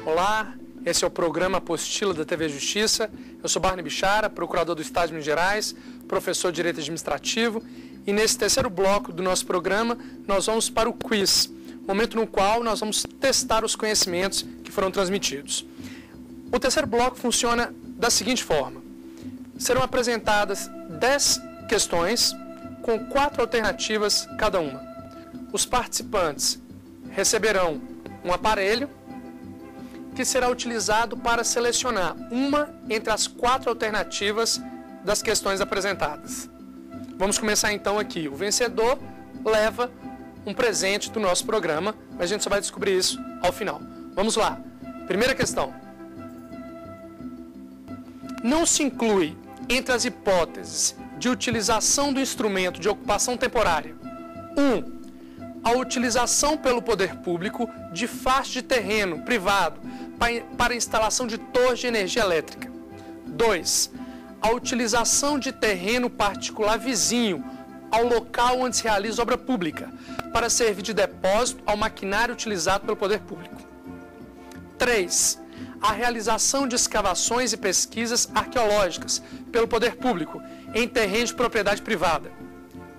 Olá, esse é o programa Apostila da TV Justiça. Eu sou Barney Bichara, procurador do Estado de Minas Gerais, professor de Direito Administrativo. E nesse terceiro bloco do nosso programa, nós vamos para o quiz, momento no qual nós vamos testar os conhecimentos que foram transmitidos. O terceiro bloco funciona da seguinte forma. Serão apresentadas 10 questões com 4 alternativas cada uma. Os participantes receberão um aparelho que será utilizado para selecionar uma entre as 4 alternativas das questões apresentadas. Vamos começar então aqui. O vencedor leva um presente do nosso programa, mas a gente só vai descobrir isso ao final. Vamos lá. Primeira questão. Não se inclui entre as hipóteses de utilização do instrumento de ocupação temporária 1. A utilização pelo poder público de faixa de terreno privado para instalação de torres de energia elétrica. 2. A utilização de terreno particular vizinho ao local onde se realiza obra pública para servir de depósito ao maquinário utilizado pelo poder público. 3. A realização de escavações e pesquisas arqueológicas pelo poder público em terrenos de propriedade privada.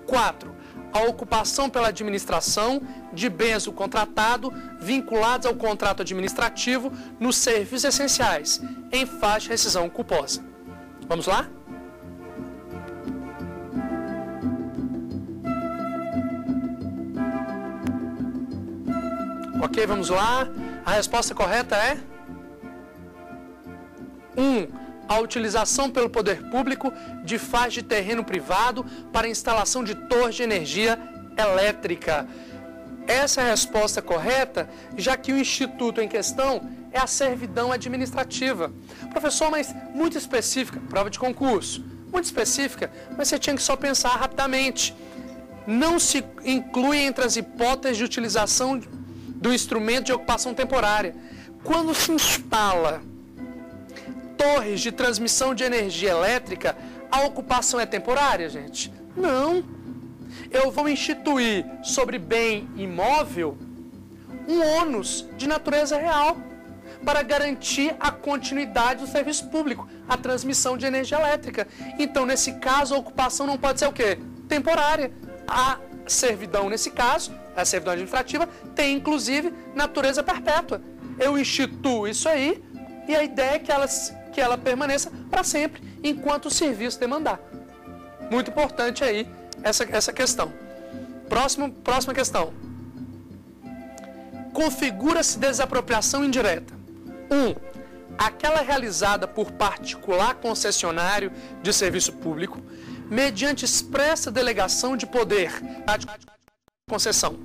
4. A ocupação pela administração de bens do contratado vinculados ao contrato administrativo nos serviços essenciais, em faixa de rescisão culposa. Vamos lá? Ok, vamos lá. A resposta correta é 1. A utilização pelo poder público de faixa de terreno privado para instalação de torres de energia elétrica. Essa é a resposta correta, já que o instituto em questão é a servidão administrativa. Professor, mas muito específica, prova de concurso, muito específica, mas você tinha que só pensar rapidamente. Não se inclui entre as hipóteses de utilização do instrumento de ocupação temporária. Quando se instala torres de transmissão de energia elétrica, a ocupação é temporária, gente? Não. Eu vou instituir sobre bem imóvel um ônus de natureza real para garantir a continuidade do serviço público, a transmissão de energia elétrica. Então, nesse caso, a ocupação não pode ser o quê? Temporária. A servidão, nesse caso, a servidão administrativa, tem, inclusive, natureza perpétua. Eu instituo isso aí e a ideia é que ela permaneça para sempre, enquanto o serviço demandar. Muito importante aí essa questão. Próxima questão. Configura-se desapropriação indireta. 1. Aquela realizada por particular concessionário de serviço público, mediante expressa delegação de poder de concessão.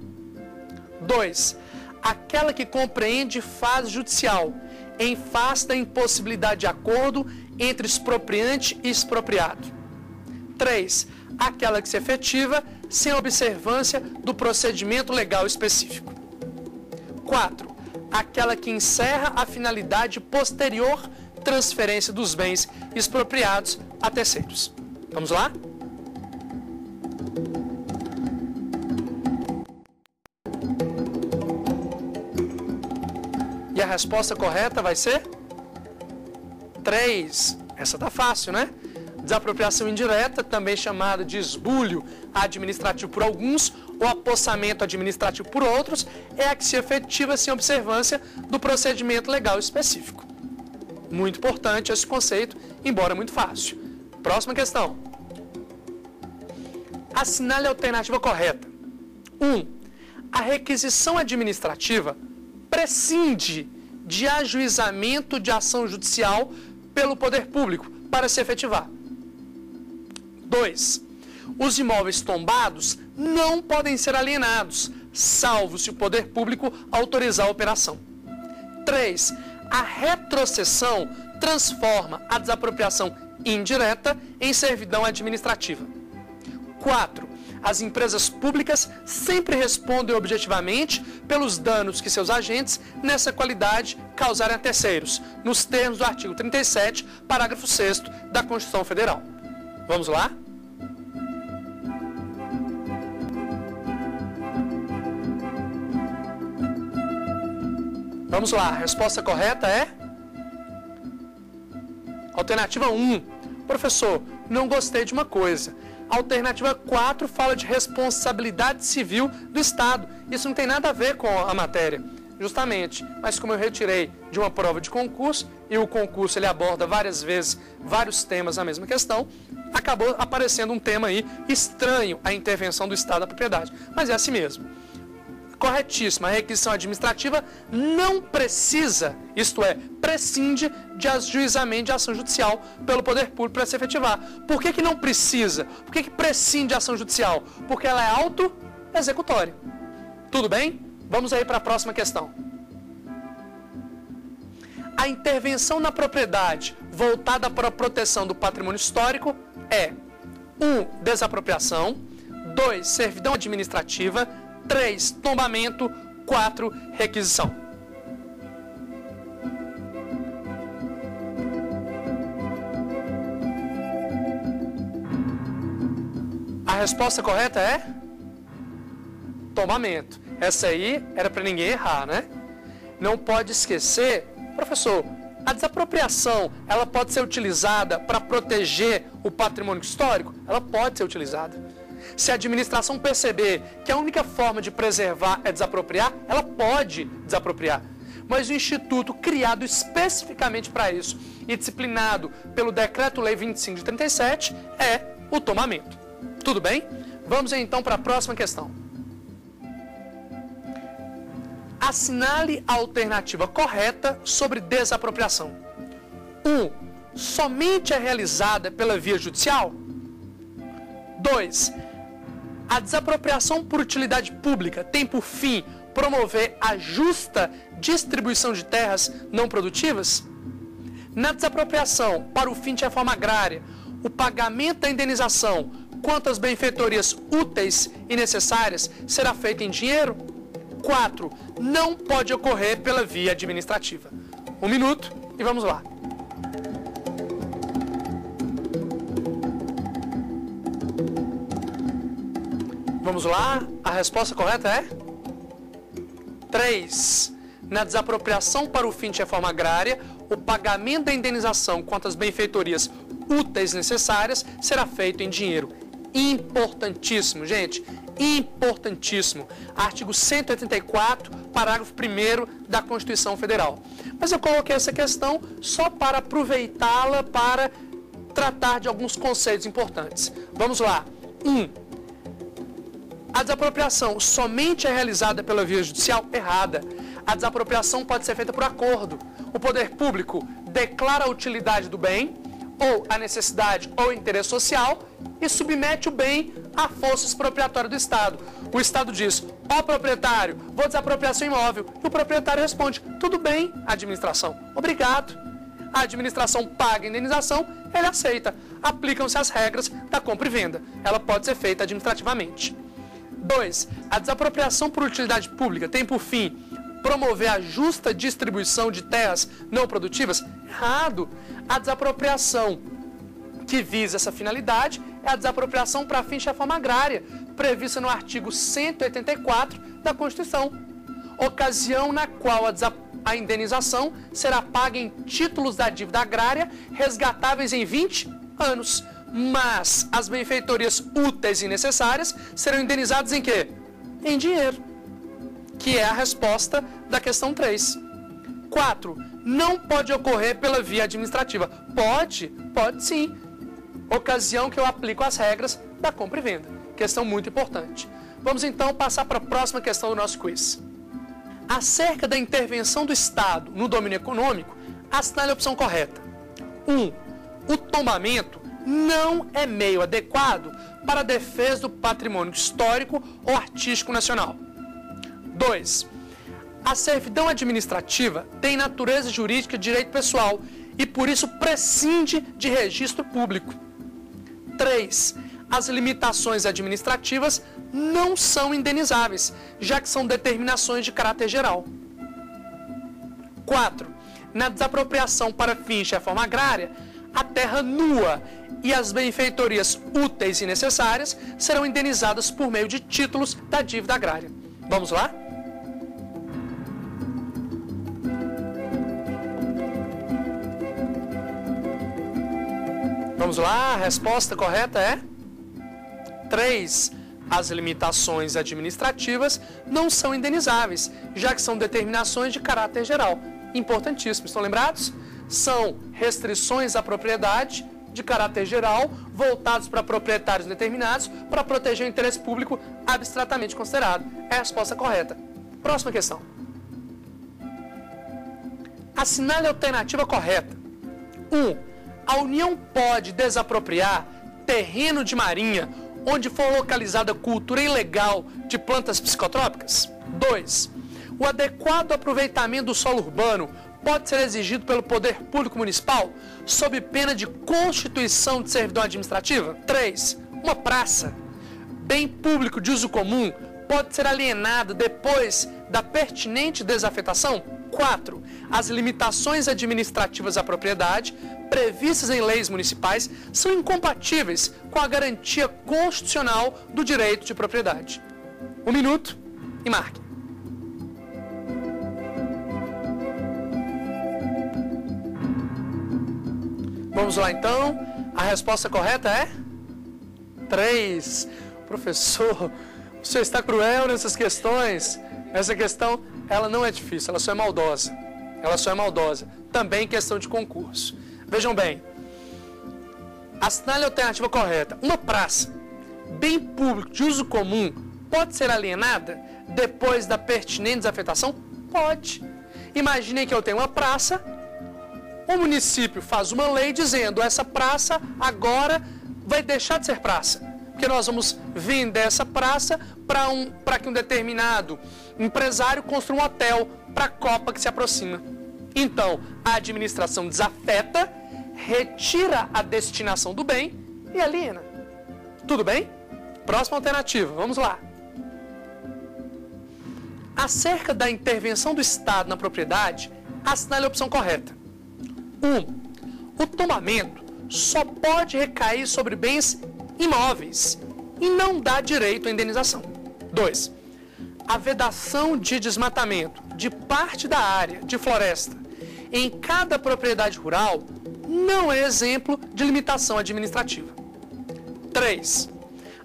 2. Aquela que compreende fase judicial, em face da impossibilidade de acordo entre expropriante e expropriado. 3. Aquela que se efetiva sem observância do procedimento legal específico. 4. Aquela que encerra a finalidade posterior transferência dos bens expropriados a terceiros. Vamos lá? E a resposta correta vai ser 3. Essa tá fácil, né? Desapropriação indireta, também chamada de esbulho administrativo por alguns ou apossamento administrativo por outros, é a que se efetiva sem observância do procedimento legal específico. Muito importante esse conceito, embora muito fácil. Próxima questão. Assinale a alternativa correta. 1. A requisição administrativa prescinde de ajuizamento de ação judicial pelo poder público para se efetivar. 2. Os imóveis tombados não podem ser alienados, salvo se o poder público autorizar a operação. 3. A retrocessão transforma a desapropriação indireta em servidão administrativa. 4. As empresas públicas sempre respondem objetivamente pelos danos que seus agentes, nessa qualidade, causarem a terceiros, nos termos do artigo 37, parágrafo 6º da Constituição Federal. Vamos lá? Vamos lá, a resposta correta é? Alternativa 1. Professor, não gostei de uma coisa. A alternativa 4 fala de responsabilidade civil do Estado. Isso não tem nada a ver com a matéria. Justamente, mas como eu retirei de uma prova de concurso, e o concurso ele aborda várias vezes vários temas na mesma questão, acabou aparecendo um tema aí estranho à intervenção do Estado na propriedade. Mas é assim mesmo. Corretíssima, a requisição administrativa não precisa, isto é, prescinde de ajuizamento de ação judicial pelo poder público para se efetivar. Por que não precisa? Por que prescinde de ação judicial? Porque ela é auto-executória. Tudo bem? Vamos aí para a próxima questão. A intervenção na propriedade voltada para a proteção do patrimônio histórico é 1. Desapropriação, 2. Servidão administrativa, 3. Tombamento, 4. Requisição. A resposta correta é tombamento. Essa aí era para ninguém errar, né? Não pode esquecer, professor, a desapropriação, ela pode ser utilizada para proteger o patrimônio histórico? Ela pode ser utilizada. Se a administração perceber que a única forma de preservar é desapropriar, ela pode desapropriar. Mas o Instituto, criado especificamente para isso e disciplinado pelo Decreto-Lei 25 de 37, é o tombamento. Tudo bem? Vamos então para a próxima questão. Assinale a alternativa correta sobre desapropriação. 1. Somente é realizada pela via judicial? 2. A desapropriação por utilidade pública tem por fim promover a justa distribuição de terras não produtivas? Na desapropriação para o fim de reforma agrária, o pagamento da indenização quanto às benfeitorias úteis e necessárias será feito em dinheiro? 4. Não pode ocorrer pela via administrativa. 1 minuto e vamos lá. Vamos lá, a resposta correta é 3. Na desapropriação para o fim de reforma agrária, o pagamento da indenização quanto às benfeitorias úteis necessárias será feito em dinheiro. Importantíssimo, gente, importantíssimo. Artigo 184, parágrafo 1º da Constituição Federal. Mas eu coloquei essa questão só para aproveitá-la para tratar de alguns conceitos importantes. Vamos lá. 1. A desapropriação somente é realizada pela via judicial? Errada. A desapropriação pode ser feita por acordo. O poder público declara a utilidade do bem, ou a necessidade ou interesse social, e submete o bem à força expropriatória do Estado. O Estado diz: ó proprietário, vou desapropriar seu imóvel. E o proprietário responde: tudo bem, administração, obrigado. A administração paga a indenização, ele aceita. Aplicam-se as regras da compra e venda. Ela pode ser feita administrativamente. 2. A desapropriação por utilidade pública tem por fim promover a justa distribuição de terras não produtivas? Errado. A desapropriação que visa essa finalidade é a desapropriação para fins de reforma agrária, prevista no artigo 184 da Constituição, ocasião na qual a indenização será paga em títulos da dívida agrária resgatáveis em 20 anos. Mas as benfeitorias úteis e necessárias serão indenizadas em quê? Em dinheiro, que é a resposta da questão 3. 4. Não pode ocorrer pela via administrativa. Pode sim. Ocasião que eu aplico as regras da compra e venda. Questão muito importante. Vamos então passar para a próxima questão do nosso quiz. Acerca da intervenção do Estado no domínio econômico, assinale a opção correta. 1. O tombamento não é meio adequado para a defesa do patrimônio histórico ou artístico nacional. 2. A servidão administrativa tem natureza jurídica de direito pessoal e, por isso, prescinde de registro público. 3. As limitações administrativas não são indenizáveis, já que são determinações de caráter geral. 4. Na desapropriação para fins de reforma agrária, a terra nua e as benfeitorias úteis e necessárias serão indenizadas por meio de títulos da dívida agrária. Vamos lá? Vamos lá, a resposta correta é 3. As limitações administrativas não são indenizáveis, já que são determinações de caráter geral. Importantíssimo, estão lembrados? São restrições à propriedade de caráter geral, voltados para proprietários determinados, para proteger o interesse público abstratamente considerado. É a resposta correta. Próxima questão. Assinale a alternativa correta. 1. A União pode desapropriar terreno de marinha onde for localizada cultura ilegal de plantas psicotrópicas? 2. O adequado aproveitamento do solo urbano pode ser exigido pelo poder público municipal sob pena de constituição de servidão administrativa? 3. Uma praça, bem público de uso comum, pode ser alienada depois da pertinente desafetação? 4. As limitações administrativas à propriedade previstas em leis municipais são incompatíveis com a garantia constitucional do direito de propriedade. 1 minuto e marque. Vamos lá então, a resposta correta é 3. Professor, o senhor está cruel nessas questões. Essa questão, ela não é difícil, ela só é maldosa. Ela só é maldosa. Também questão de concurso. Vejam bem, assinale a alternativa correta. Uma praça, bem público de uso comum, pode ser alienada depois da pertinente desafetação? Pode. Imaginem que eu tenho uma praça, o município faz uma lei dizendo essa praça agora vai deixar de ser praça, porque nós vamos vender essa praça para que um determinado empresário construa um hotel para a Copa que se aproxima. Então, a administração desafeta, retira a destinação do bem e aliena. Tudo bem? Próxima alternativa, vamos lá. Acerca da intervenção do Estado na propriedade, assinale a opção correta. 1. O tombamento só pode recair sobre bens imóveis e não dá direito à indenização. 2. A vedação de desmatamento de parte da área de floresta em cada propriedade rural não é exemplo de limitação administrativa. 3.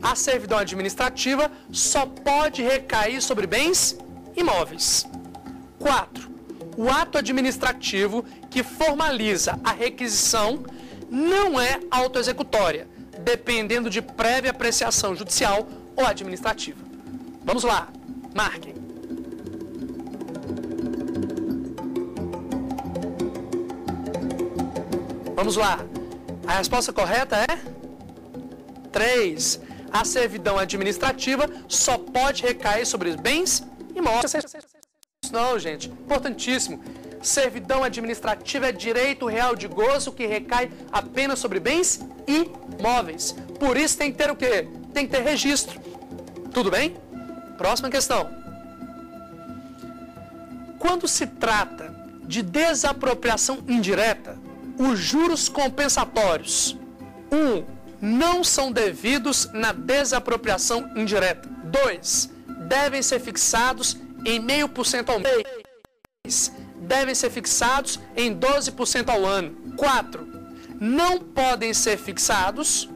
A servidão administrativa só pode recair sobre bens imóveis. 4. O ato administrativo que formaliza a requisição não é autoexecutória, dependendo de prévia apreciação judicial ou administrativa. Vamos lá, marquem. Vamos lá, a resposta correta é 3. A servidão administrativa só pode recair sobre os bens imóveis. Não, gente, importantíssimo. Servidão administrativa é direito real de gozo que recai apenas sobre bens imóveis. Por isso tem que ter o quê? Tem que ter registro. Tudo bem? Próxima questão. Quando se trata de desapropriação indireta, os juros compensatórios, 1. Não são devidos na desapropriação indireta. 2. Devem ser fixados em 0,5% ao mês. Devem ser fixados em 12% ao ano. 4. Não podem ser fixados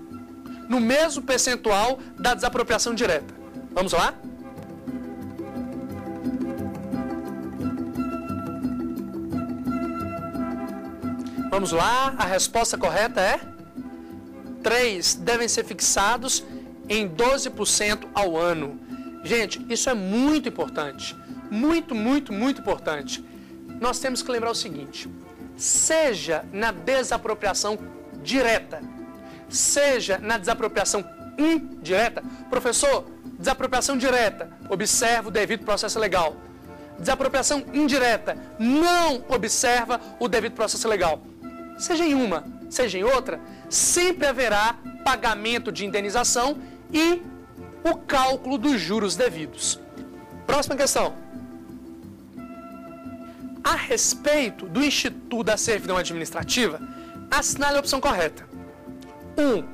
no mesmo percentual da desapropriação direta. Vamos lá? Vamos lá, a resposta correta é 3. Devem ser fixados em 12% ao ano. Gente, isso é muito importante. Muito, muito, muito importante. Nós temos que lembrar o seguinte: seja na desapropriação direta, seja na desapropriação indireta. Professor, desapropriação direta, observa o devido processo legal. Desapropriação indireta, não observa o devido processo legal. Seja em uma, seja em outra, sempre haverá pagamento de indenização e o cálculo dos juros devidos. Próxima questão. A respeito do Instituto da Servidão Administrativa, assinale a opção correta. 1.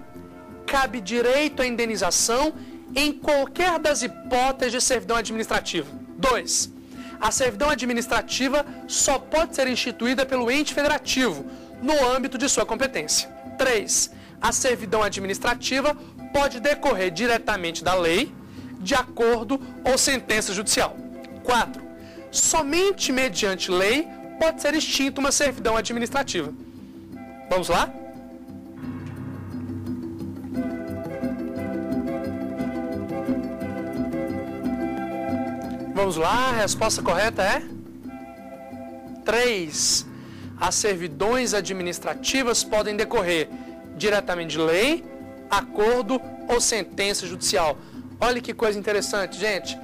Cabe direito à indenização em qualquer das hipóteses de servidão administrativa. 2. A servidão administrativa só pode ser instituída pelo ente federativo, no âmbito de sua competência. 3. a servidão administrativa pode decorrer diretamente da lei, de acordo ou sentença judicial. 4. Somente mediante lei pode ser extinta uma servidão administrativa. Vamos lá? Vamos lá, a resposta correta é 3. As servidões administrativas podem decorrer diretamente de lei, acordo ou sentença judicial. Olha que coisa interessante, gente.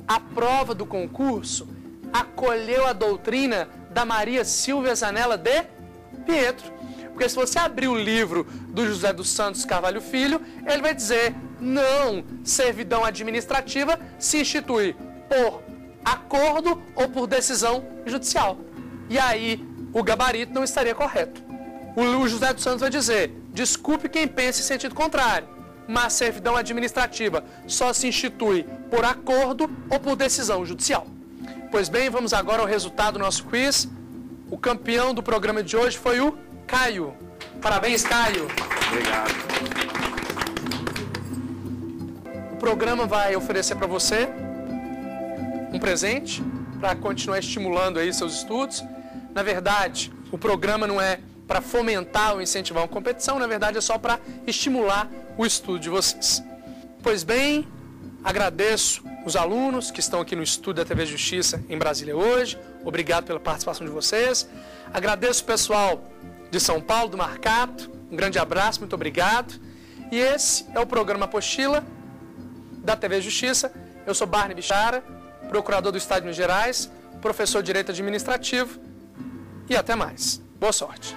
A prova do concurso acolheu a doutrina da Maria Silvia Zanella de Pietro. Porque se você abrir o livro do José dos Santos Carvalho Filho, ele vai dizer, não, servidão administrativa se institui por acordo ou por decisão judicial. E aí, o gabarito não estaria correto. O José dos Santos vai dizer, desculpe quem pensa em sentido contrário, mas servidão administrativa só se institui por acordo ou por decisão judicial. Pois bem, vamos agora ao resultado do nosso quiz. O campeão do programa de hoje foi o Caio. Parabéns, Caio. Obrigado. O programa vai oferecer para você um presente para continuar estimulando aí seus estudos. Na verdade, o programa não é para fomentar ou incentivar uma competição, na verdade é só para estimular o estudo de vocês. Pois bem, agradeço os alunos que estão aqui no estúdio da TV Justiça em Brasília hoje. Obrigado pela participação de vocês. Agradeço o pessoal de São Paulo, do Marcato. Um grande abraço, muito obrigado. E esse é o programa Apostila da TV Justiça. Eu sou Barney Bichara, procurador do Estado de Minas Gerais, professor de Direito Administrativo. E até mais. Boa sorte.